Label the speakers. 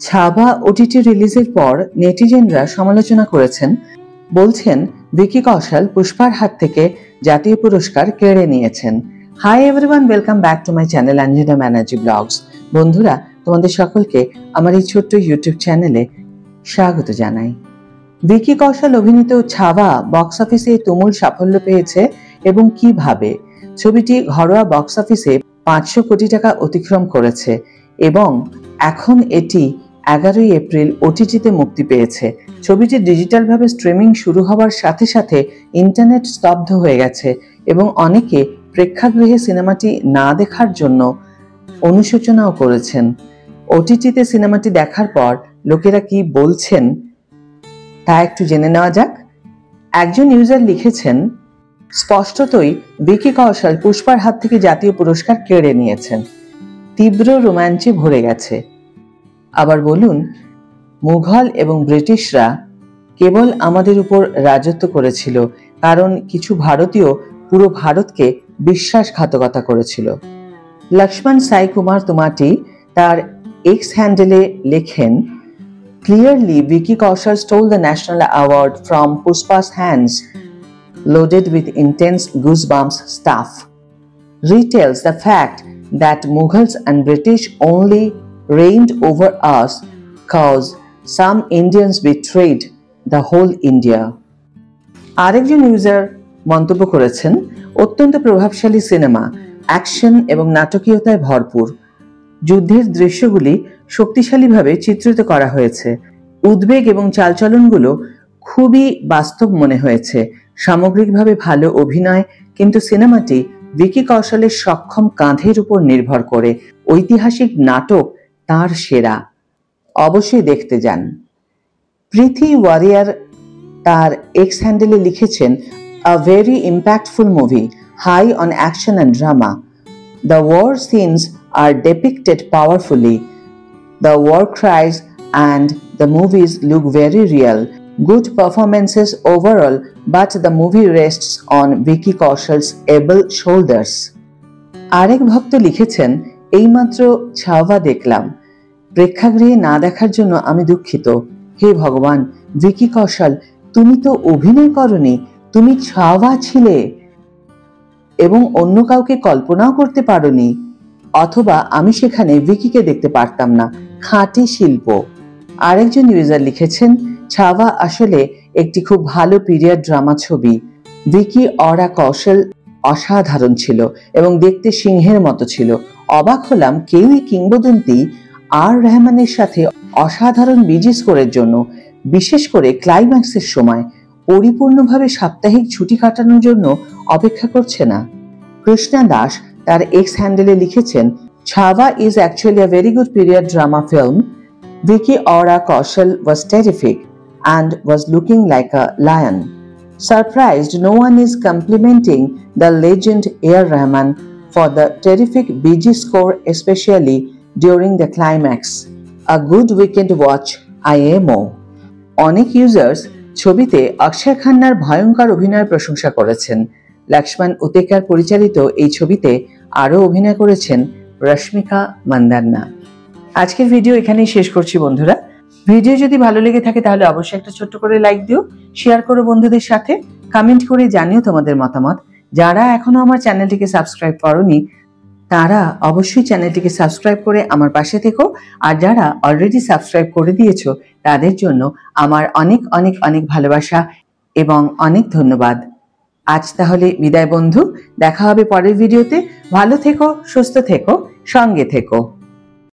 Speaker 1: Chhaava OTT রিলিজের পর নেটিজেনরা সমালোচনা করেছেন, বলছেন ভিকি কৌশল পুষ্পার হাত থেকে জাতীয় পুরস্কার কেড়ে নিয়েছেন। Hi everyone, welcome back to my channel Anjana Banerjee blogs. বন্ধুরা, তোমাদের সকলকে আমার এই ছোট্ট ইউটিউব চ্যানেলে স্বাগত জানাই। ভিকি কৌশল অভিনীত ছাবা বক্স অফিসে তুমুল সাফল্য পেয়েছে এবং কিভাবে ছবিটি ঘরোয়া বক্স অফিসে 500 কোটি টাকা অতিক্রম করেছে এবং এখন এটি 11 এপ্রিল ওটিটিতে মুক্তি পেয়েছে। ছবিটি ডিজিটালভাবে স্ট্রিমিং শুরু হওয়ার সাথে সাথে ইন্টারনেট স্তব্ধ হয়ে গেছে এবং অনেকে প্রেক্ষাগৃহে সিনেমাটি না দেখার জন্য অনুশোচনাও করেছেন। ওটিটিতে সিনেমাটি দেখার পর লোকেরা কি বলছেন তা একটু জেনে নেওয়া যাক। একজন ইউজার লিখেছেন, স্পষ্টতই ভিকি কৌশল পুষ্পার হাত থেকে জাতীয় পুরস্কার কেড়ে নিয়েছেন, তীব্র রোমাঞ্চে ভরে গেছে। আবার বলুন, মুঘল এবং ব্রিটিশরা কেবল আমাদের উপর রাজত্ব করেছিল কারণ কিছু ভারতীয় পুরো ভারতকে বিশ্বাসঘাতকতা করেছিল। লক্ষ্মণ সাই কুমার তুমাটি তার এক্স হ্যান্ডেলে লেখেন, Clearly, Vicky Kaushal stole the national award from Pushpa's hands, loaded with intense goosebumps stuff. Retells the fact that Mughals and British only reigned over us cause some Indians betrayed the whole India. আরেকজন user মন্তব্য করেছেন, অত্যন্ত প্রভাবশালী cinema, action এবং নাটকীয়তায় ভরপুর। যুদ্ধের দৃশ্যগুলি শক্তিশালীভাবে চিত্রিত করা হয়েছে। উদ্বেগ এবং চালচলনগুলো খুবই বাস্তব মনে হয়েছে। সামগ্রিকভাবে ভালো অভিনয়, কিন্তু সিনেমাটি ভিকি কৌশলের সক্ষম কাঁধের উপর নির্ভর করে। ঐতিহাসিক নাটক তার সেরা, অবশ্যই দেখতে যান। প্রীতি ওয়ারিয়ার তার এক্স হ্যান্ডেলে লিখেছেন, A very impactful movie, high on action and drama. The war scenes are depicted powerfully. The war cries and the movies look very real. Good performances overall, but the movie rests on Vicky Kaushal's able shoulders. আরেক ভক্ত লিখেছেন, এইমাত্র ছাওয়া দেখলাম, প্রেক্ষাগৃহে না দেখার জন্য আমি দুঃখিত। হে ভগবান, ভিকি কৌশল, তুমি তো অভিনয় করনি, তুমি ছাওয়া ছিলে এবং অন্য কাউকে কল্পনাও করতে পারোনি, অথবা আমি সেখানে ভিকিকে দেখতে পারতাম না। খাঁটি শিল্প। আরেকজন ইউজার লিখেছেন, ছাওয়া আসলে একটি খুব ভালো পিরিয়ড ড্রামা ছবি। ভিকি অরা কৌশল অসাধারণ ছিল এবং দেখতে সিংহের মতো ছিল। অবাক হলাম কেউই কিংবদন্তি আর রহমানের সাথে অসাধারণ বিজি স্কোরের জন্য, বিশেষ করে ক্লাইম্যাক্সের সময় পরিপূর্ণভাবে সাপ্তাহিক ছুটি কাটানোর জন্য অপেক্ষা করছে না। কৃষ্ণা দাস তার এক্স হ্যান্ডেলে লিখেছেন, ছাওয়া is actually a very good period drama film. Vicky Aura Kaushal was terrific and was looking like a lion. Surprised no one is complimenting the legend A.R. Rahman for the terrific BG score, especially during the climax. A good weekend watch, IMO. অনেক users ছবিতে অক্ষয় খান্নার ভয়ঙ্কর অভিনয়ের প্রশংসা করেছেন। লক্ষ্মণ উতেকার পরিচালিত এই ছবিতে আরও অভিনয় করেছেন রশ্মিকা মান্দান্না। আজকের ভিডিও এখানেই শেষ করছি বন্ধুরা। ভিডিও যদি ভালো লেগে থাকে তাহলে অবশ্যই একটা ছোট্ট করে লাইক দিও, শেয়ার করো বন্ধুদের সাথে, কমেন্ট করে জানিও তোমাদের মতামত। যারা এখনো আমার চ্যানেলটিকে সাবস্ক্রাইব করোনি তারা অবশ্যই চ্যানেলটিকে সাবস্ক্রাইব করে আমার পাশে থেকো, আর যারা অলরেডি সাবস্ক্রাইব করে দিয়েছো তাদের জন্য আমার অনেক অনেক অনেক ভালোবাসা এবং অনেক ধন্যবাদ। আজ তাহলে বিদায় বন্ধু, দেখা হবে পরের ভিডিওতে। ভালো থেকো, সুস্থ থেকো, সঙ্গে থেকো।